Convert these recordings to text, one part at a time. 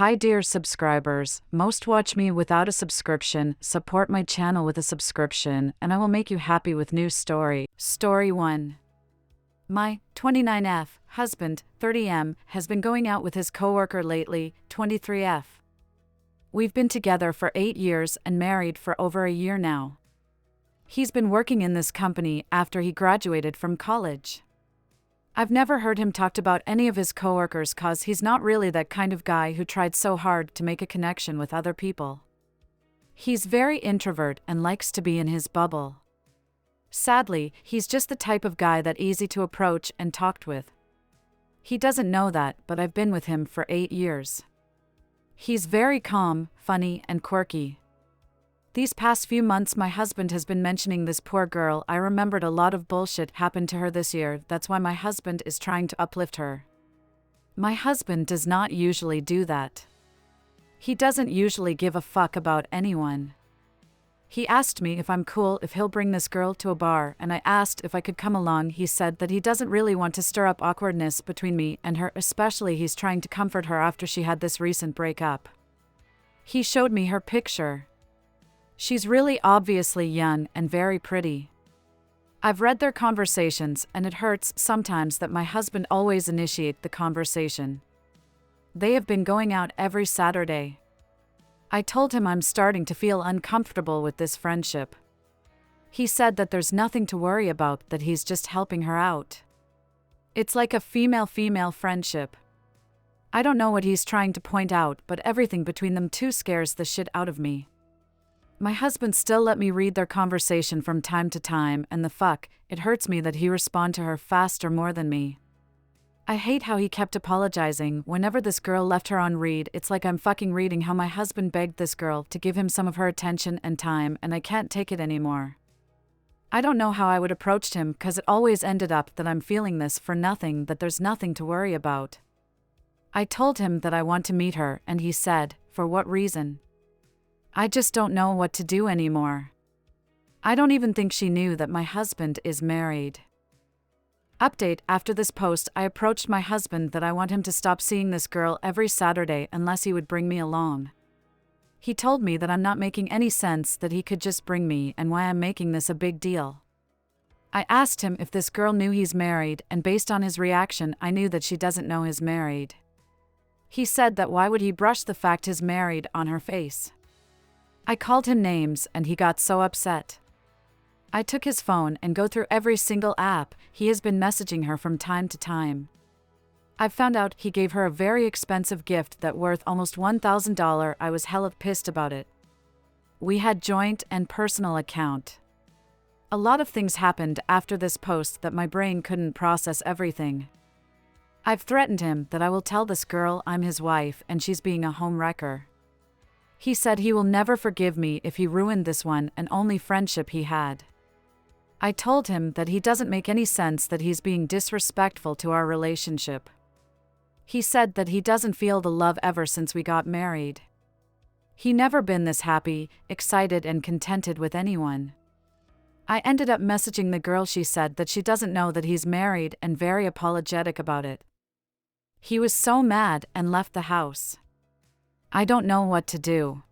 Hi dear subscribers, most watch me without a subscription, support my channel with a subscription, and I will make you happy with new story. Story 1. My 29F husband, 30M, has been going out with his coworker lately, 23F. We've been together for 8 years and married for over a year now. He's been working in this company after he graduated from college. I've never heard him talk about any of his coworkers cause he's not really that kind of guy who tried so hard to make a connection with other people. He's very introvert and likes to be in his bubble. Sadly, he's just the type of guy that easy to approach and talk with. He doesn't know that, but I've been with him for 8 years. He's very calm, funny, and quirky. These past few months my husband has been mentioning this poor girl. I remembered a lot of bullshit happened to her this year, that's why my husband is trying to uplift her. My husband does not usually do that. He doesn't usually give a fuck about anyone. He asked me if I'm cool if he'll bring this girl to a bar, and I asked if I could come along. He said that he doesn't really want to stir up awkwardness between me and her, especially he's trying to comfort her after she had this recent breakup. He showed me her picture. She's really obviously young and very pretty. I've read their conversations and it hurts sometimes that my husband always initiates the conversation. They have been going out every Saturday. I told him I'm starting to feel uncomfortable with this friendship. He said that there's nothing to worry about, that he's just helping her out. It's like a female-female friendship. I don't know what he's trying to point out, but everything between them two scares the shit out of me. My husband still let me read their conversation from time to time, and it hurts me that he responds to her faster more than me. I hate how he kept apologizing whenever this girl left her on read. It's like I'm fucking reading how my husband begged this girl to give him some of her attention and time, and I can't take it anymore. I don't know how I would approach him, cause it always ended up that I'm feeling this for nothing, that there's nothing to worry about. I told him that I want to meet her, and he said, for what reason? I just don't know what to do anymore. I don't even think she knew that my husband is married. Update: after this post, I approached my husband that I want him to stop seeing this girl every Saturday unless he would bring me along. He told me that I'm not making any sense, that he could just bring me, and why I'm making this a big deal. I asked him if this girl knew he's married, and based on his reaction, I knew that she doesn't know he's married. He said that why would he brush the fact he's married on her face? I called him names and he got so upset. I took his phone and go through every single app he has been messaging her from time to time. I found out he gave her a very expensive gift that worth almost $1,000. I was hella pissed about it. We had joint and personal account. A lot of things happened after this post that my brain couldn't process everything. I've threatened him that I will tell this girl I'm his wife and she's being a homewrecker. He said he will never forgive me if he ruined this one and only friendship he had. I told him that he doesn't make any sense, that he's being disrespectful to our relationship. He said that he doesn't feel the love ever since we got married. He never been this happy, excited, and contented with anyone. I ended up messaging the girl. She said that she doesn't know that he's married and very apologetic about it. He was so mad and left the house. I don't know what to do.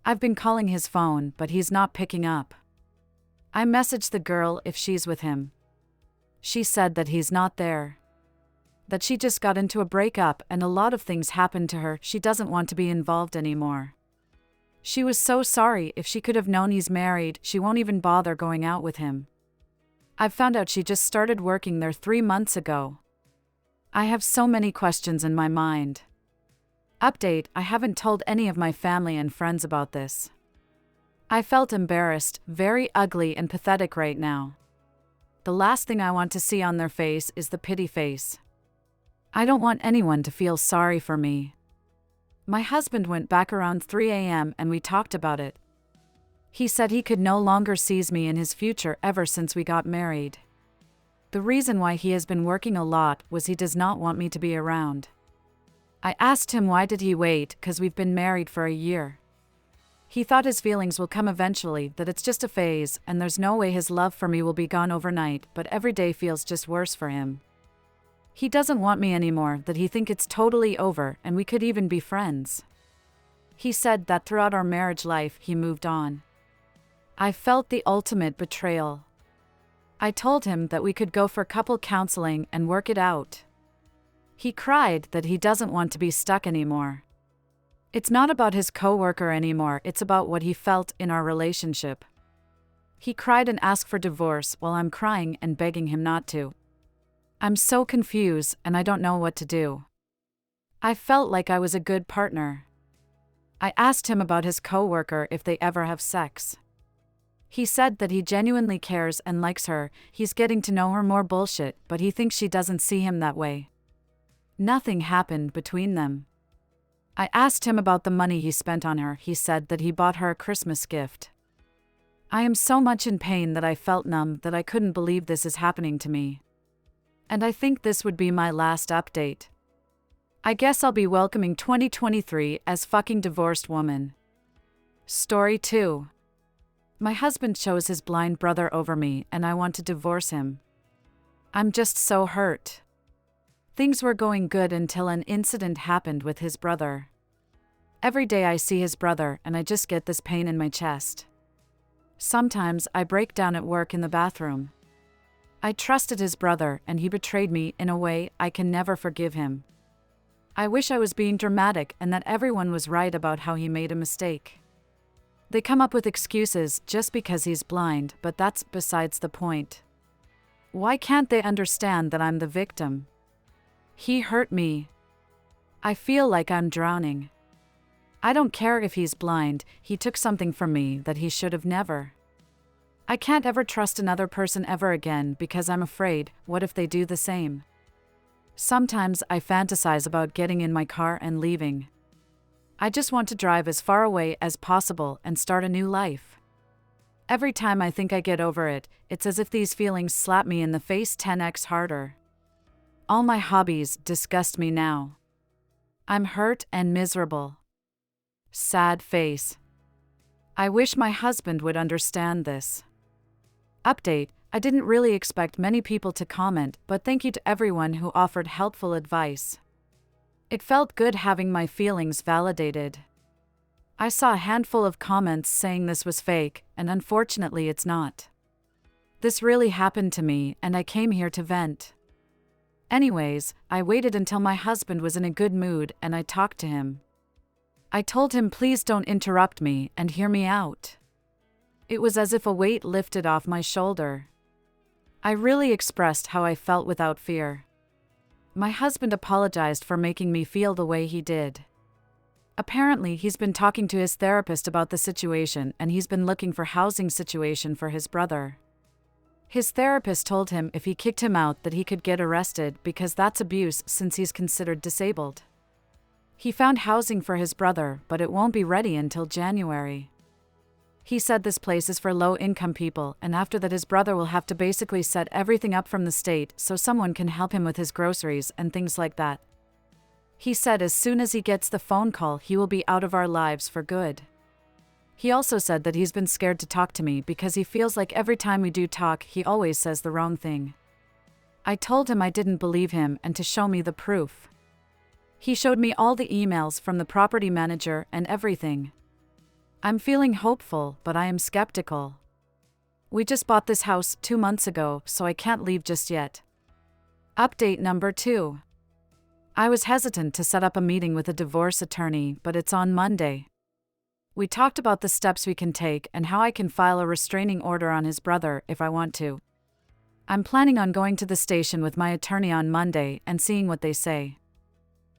I've been calling his phone, but he's not picking up. I messaged the girl if she's with him. She said that he's not there. That she just got into a breakup and a lot of things happened to her. She doesn't want to be involved anymore. She was so sorry. If she could have known he's married, she won't even bother going out with him. I've found out she just started working there 3 months ago. I have so many questions in my mind. Update: I haven't told any of my family and friends about this. I felt embarrassed, very ugly and pathetic right now. The last thing I want to see on their face is the pity face. I don't want anyone to feel sorry for me. My husband went back around 3 a.m. and we talked about it. He said he could no longer sees me in his future ever since we got married. The reason why he has been working a lot was he does not want me to be around. I asked him why did he wait, cause we've been married for a year. He thought his feelings will come eventually, that it's just a phase, and there's no way his love for me will be gone overnight, but every day feels just worse for him. He doesn't want me anymore, that he think it's totally over and we could even be friends. He said that throughout our marriage life he moved on. I felt the ultimate betrayal. I told him that we could go for couple counseling and work it out. He cried that he doesn't want to be stuck anymore. It's not about his coworker anymore, it's about what he felt in our relationship. He cried and asked for divorce while I'm crying and begging him not to. I'm so confused and I don't know what to do. I felt like I was a good partner. I asked him about his coworker if they ever have sex. He said that he genuinely cares and likes her, he's getting to know her more bullshit, but he thinks she doesn't see him that way. Nothing happened between them. I asked him about the money he spent on her, he said that he bought her a Christmas gift. I am so much in pain that I felt numb that I couldn't believe this is happening to me. And I think this would be my last update. I guess I'll be welcoming 2023 as fucking divorced woman. Story 2. My husband chose his blind brother over me and I want to divorce him. I'm just so hurt. Things were going good until an incident happened with his brother. Every day I see his brother and I just get this pain in my chest. Sometimes I break down at work in the bathroom. I trusted his brother and he betrayed me in a way I can never forgive him. I wish I was being dramatic and that everyone was right about how he made a mistake. They come up with excuses just because he's blind, but that's besides the point. Why can't they understand that I'm the victim? He hurt me. I feel like I'm drowning. I don't care if he's blind, he took something from me that he should have never. I can't ever trust another person ever again because I'm afraid, what if they do the same? Sometimes I fantasize about getting in my car and leaving. I just want to drive as far away as possible and start a new life. Every time I think I get over it, it's as if these feelings slap me in the face 10x harder. All my hobbies disgust me now. I'm hurt and miserable. Sad face. I wish my husband would understand this. Update: I didn't really expect many people to comment, but thank you to everyone who offered helpful advice. It felt good having my feelings validated. I saw a handful of comments saying this was fake, and unfortunately it's not. This really happened to me, and I came here to vent. Anyways, I waited until my husband was in a good mood and I talked to him. I told him please don't interrupt me and hear me out. It was as if a weight lifted off my shoulder. I really expressed how I felt without fear. My husband apologized for making me feel the way he did. Apparently, he's been talking to his therapist about the situation and he's been looking for housing situation for his brother. His therapist told him if he kicked him out that he could get arrested because that's abuse since he's considered disabled. He found housing for his brother, but it won't be ready until January. He said this place is for low-income people, and after that his brother will have to basically set everything up from the state so someone can help him with his groceries and things like that. He said as soon as he gets the phone call he will be out of our lives for good. He also said that he's been scared to talk to me because he feels like every time we do talk he always says the wrong thing. I told him I didn't believe him and to show me the proof. He showed me all the emails from the property manager and everything. I'm feeling hopeful, but I am skeptical. We just bought this house 2 months ago, so I can't leave just yet. Update number 2. I was hesitant to set up a meeting with a divorce attorney, but it's on Monday. We talked about the steps we can take and how I can file a restraining order on his brother if I want to. I'm planning on going to the station with my attorney on Monday and seeing what they say.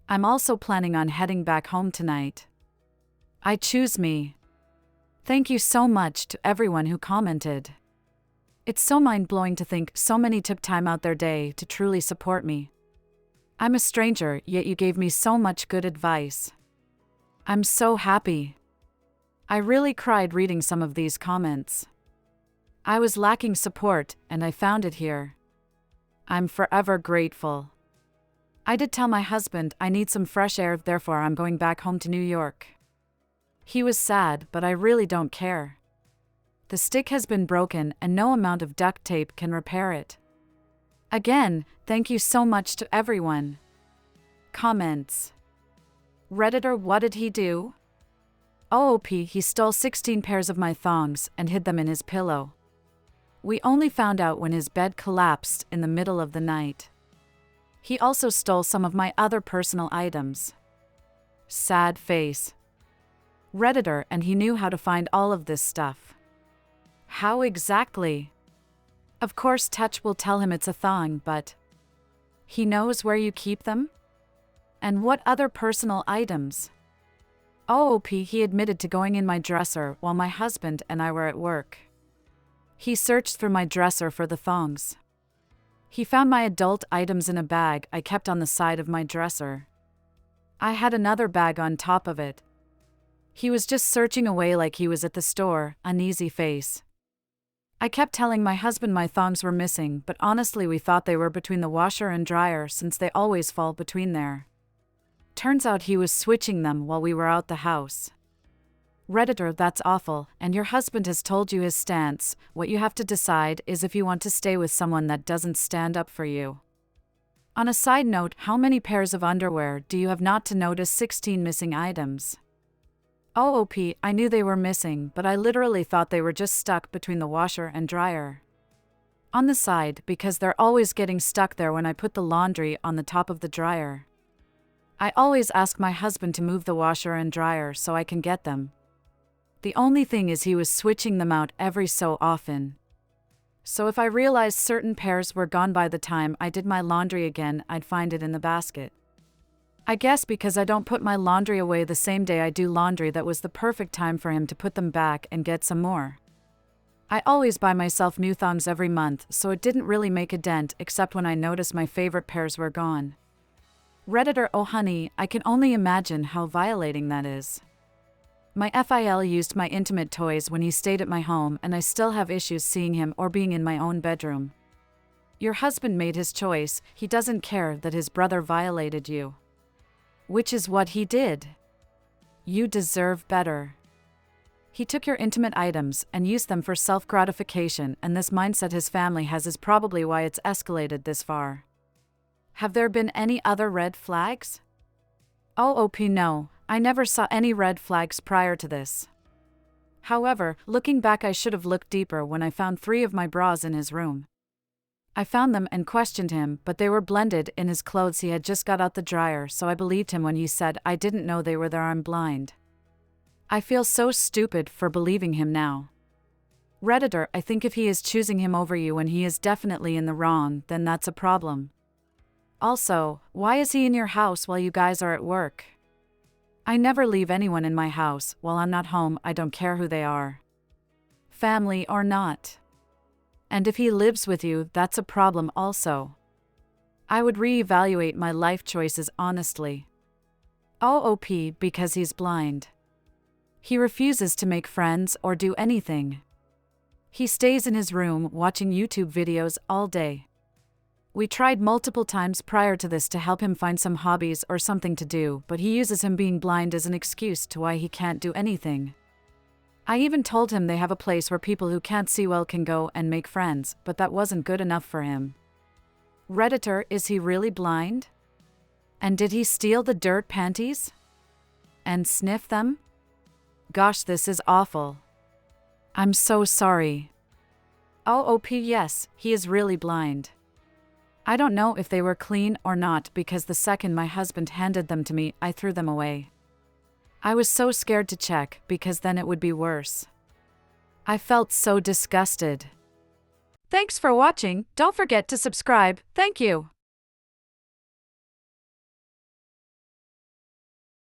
I'm also planning on heading back home tonight. I choose me. Thank you so much to everyone who commented. It's so mind-blowing to think so many took time out their day to truly support me. I'm a stranger, yet you gave me so much good advice. I'm so happy. I really cried reading some of these comments. I was lacking support, and I found it here. I'm forever grateful. I did tell my husband I need some fresh air, therefore I'm going back home to New York. He was sad, but I really don't care. The stick has been broken and no amount of duct tape can repair it. Again, thank you so much to everyone. Comments. Redditor, what did he do? OOP, he stole 16 pairs of my thongs and hid them in his pillow. We only found out when his bed collapsed in the middle of the night. He also stole some of my other personal items. Sad face. Redditor, and he knew how to find all of this stuff. How exactly? Of course Touch will tell him it's a thong, but he knows where you keep them? And what other personal items? OOP, he admitted to going in my dresser while my husband and I were at work. He searched through my dresser for the thongs. He found my adult items in a bag I kept on the side of my dresser. I had another bag on top of it. He was just searching away like he was at the store, uneasy face. I kept telling my husband my thongs were missing, but honestly we thought they were between the washer and dryer since they always fall between there. Turns out he was switching them while we were out the house. Redditor, that's awful, and your husband has told you his stance. What you have to decide is if you want to stay with someone that doesn't stand up for you. On a side note, how many pairs of underwear do you have not to notice 16 missing items? OOP, I knew they were missing, but I literally thought they were just stuck between the washer and dryer. On the side, because they're always getting stuck there when I put the laundry on the top of the dryer. I always ask my husband to move the washer and dryer so I can get them. The only thing is he was switching them out every so often. So if I realized certain pairs were gone by the time I did my laundry again, I'd find it in the basket. I guess because I don't put my laundry away the same day I do laundry, that was the perfect time for him to put them back and get some more. I always buy myself new thongs every month, so it didn't really make a dent except when I noticed my favorite pairs were gone. Redditor, oh honey, I can only imagine how violating that is. My FIL used my intimate toys when he stayed at my home, and I still have issues seeing him or being in my own bedroom. Your husband made his choice, he doesn't care that his brother violated you. Which is what he did. You deserve better. He took your intimate items and used them for self-gratification, and this mindset his family has is probably why it's escalated this far. Have there been any other red flags? OOP, no, I never saw any red flags prior to this. However, looking back, I should have looked deeper when I found 3 of my bras in his room. I found them and questioned him, but they were blended in his clothes he had just got out the dryer, so I believed him when he said, I didn't know they were there, I'm blind. I feel so stupid for believing him now. Redditor, I think if he is choosing him over you when he is definitely in the wrong, then that's a problem. Also, why is he in your house while you guys are at work? I never leave anyone in my house. While I'm not home, I don't care who they are. Family or not. And if he lives with you, that's a problem also. I would reevaluate my life choices honestly. OOP, because he's blind. He refuses to make friends or do anything. He stays in his room watching YouTube videos all day. We tried multiple times prior to this to help him find some hobbies or something to do, but he uses him being blind as an excuse to why he can't do anything. I even told him they have a place where people who can't see well can go and make friends, but that wasn't good enough for him. Redditor, is he really blind? And did he steal the dirt panties? And sniff them? Gosh, this is awful. I'm so sorry. OOP, yes, he is really blind. I don't know if they were clean or not because the second my husband handed them to me, I threw them away. I was so scared to check because then it would be worse. I felt so disgusted. Thanks for watching. Don't forget to subscribe. Thank you.